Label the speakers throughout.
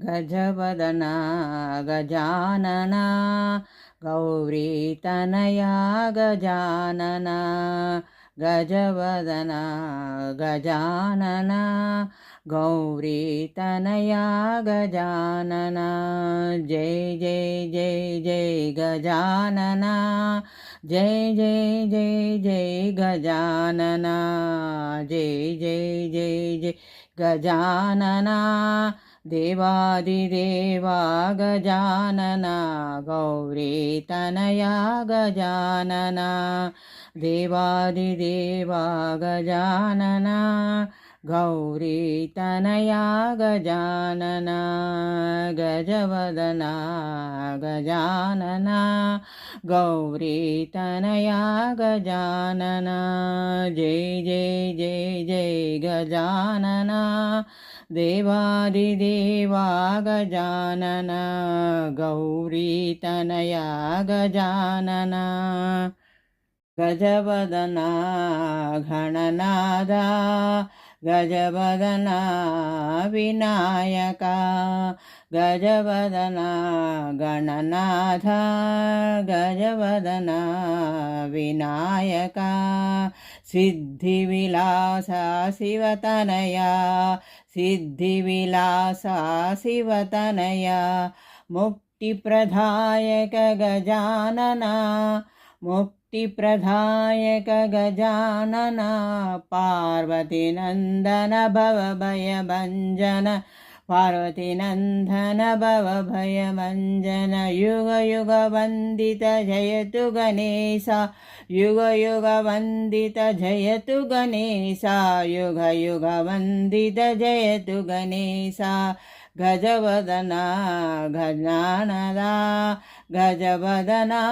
Speaker 1: गजवदना गजानना गौरीतनया गजानना गजवदना गजानना गौरीतनया गजानना जय जय जय जय गजानना जय जय जय जय गजानना जय जय जय जय गजानना देवादिदेवा गजानना गौरीतनया गजानना देवादिदेवा गजानना गौरीतनया गजानना गजवदना गजानना गौरीतनया गजानना जय जय जय जय गजानना देवादिदेवा गजानना गौरीतनया गजानना गजवदना घननादा गजवदना विनायका गजवदना गणनाथा गजवदना विनायका सिद्धिविलासा शिवतनया सिद्धिविलासा शिवतनया मुक्तिप्रदायक गजानना मुक्तिप्रदायक गजानना पार्वतीनन्दन भवभयभञ्जन पार्वतीनन्दन भवभयभञ्जन युगयुगवन्दित जयतु गणेश युगयुगवन्दित जयतु गणेश युगयुगवन्दित जयतु गणेश गजवदना गजानना गजवदना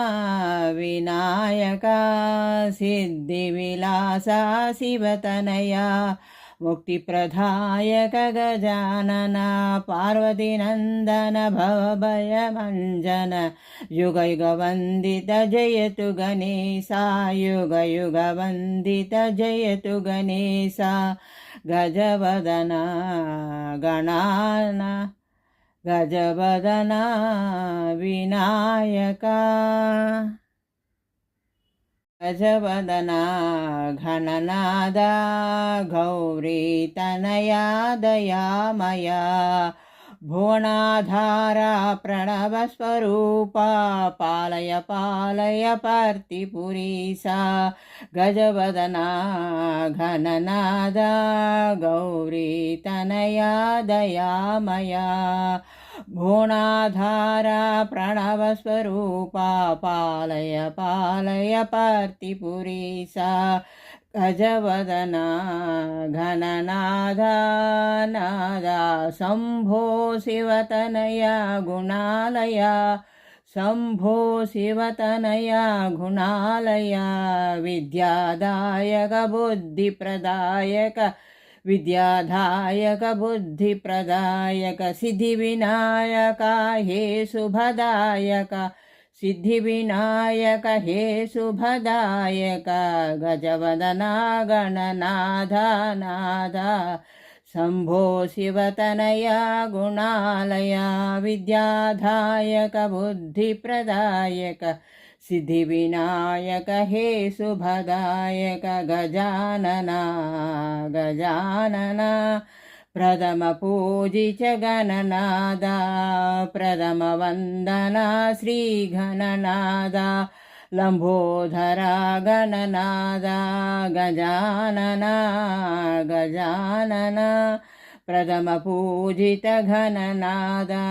Speaker 1: विनायका सिद्धिविलासा शिवतनया मुक्तिप्रदायक गजानना पार्वतीनन्दन भवभयभञ्जन युगयुगवन्दित जयतु गणेशा युगयुगवन्दित जयतु गणेशा गजवदना गणाना गजवदना विनायका गजवदना घननादा गौरीतनया दयामया भुवनाधारा प्रणवस्वरूपा पालय पालय पार्थिपुरीसा गजवदना घननादा गौरीतनया दयामया भुवनाधारा प्रणवस्वरूपा पालय पालय पार्थिपुरीसा गजवदना घननादा नादा शम्भो शिवतनया गुणालया शम्भो शिवतनया गुणालया विद्यादायक बुद्धिप्रदायक विद्यादायक बुद्धिप्रदायक सिद्धिविनायक हे शुभदायक सिद्धिविनायक हे शुभदायक गजवदना गणनाथा नादा शम्भो शिवतनया गुणालया विद्यादायक बुद्धिप्रदायक सिद्धिविनायक हे शुभदायक गजानना गजानना प्रथमपूजित गणनादा प्रथमवन्दना श्रीगणनादा लम्बोदरा गणनादा गजानना गजानना प्रथमपूजित गणनादा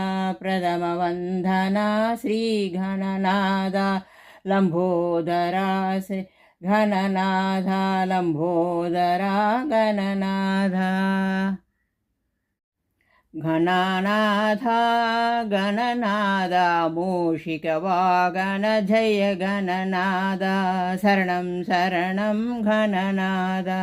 Speaker 1: प्रथमवन्दना श्रीगणनादा लम्बोदरा गणनादा लम्बोदरा गणनादा गणनाथा गणनादा मूषिकवागन जय गणनादा शरणं शरणं गणनादा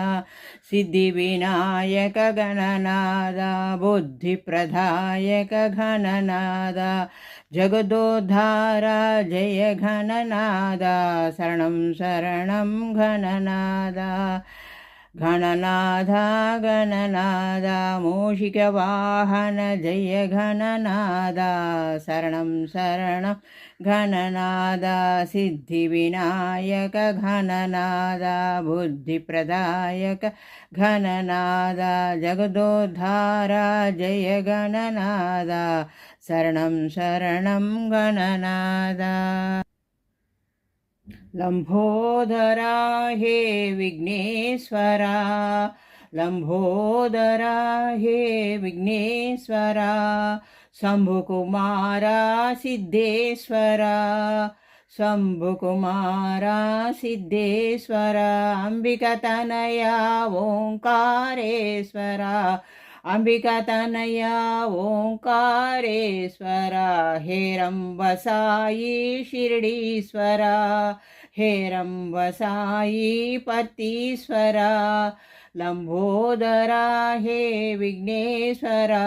Speaker 1: सिद्धिविनायक गणनादा बुद्धिप्रदायक गणनादा जगदोद्धारा जय गणनादा शरणं शरणं गणनादा घननादा गणनादा मूषिकवाहन जय घननादा शरणं शरणं घननादा सिद्धिविनायक घननादा बुद्धिप्रदायक घननादा जगदोद्धारा जय घननादा शरणं शरणं घननादा लंबोदरा हे विघ्नेश्वरा लंबोदरा हे विघ्नेश्वरा शंभुकुमारा सिद्धेश्वरा शंभुकुमारा सिद्धेश्वरा अंबिकातनया ओंकारेश्वरा अंबिकातनया ओंकारेश्वरा हेरंबसाई शिरडीश्वरा हेरंबसाई पतीश्वरा लंबोदरा हे विघ्नेश्वरा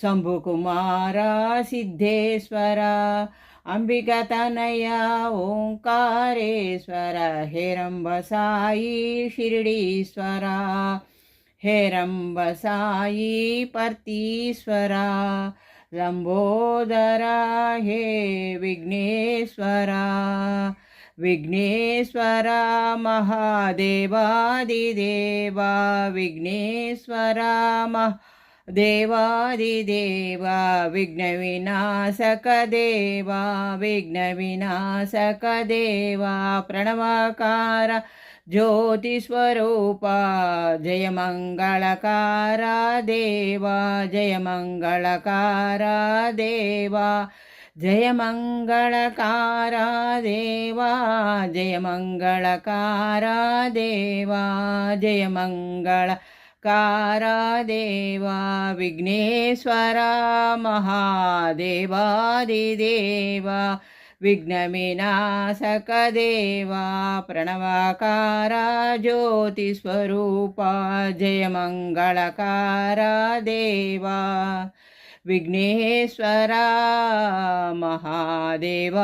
Speaker 1: शंभुकुमारा सिद्धेश्वरा अंबिकातनया ओंकारेश्वरा हेरंबसाई शिरडीश्वरा हेरंबसाई पतीश्वरा लंबोदरा हे विघ्नेश्वरा विघ्नेश्वरा महादेवादिदेवा विघ्नेश्वरा देवादिदेवा विघ्नविनाशकदेवा विघ्नविनाशकदेवा प्रणवाकार ज्योतिस्वरूपा जय मंगलकारा देवा जय मंगलकारा देवा जय मंगलकारा देवा जय मंगलकारा देवा जय मंगलकारा देवा विघ्नेश्वरा महादेवादिदेवा विघ्नविनाशकदेवा प्रणवाकारा ज्योतिस्वरूपा जय मंगलकारा देवा विघ्नेश्वरा महादेवादिदेवा।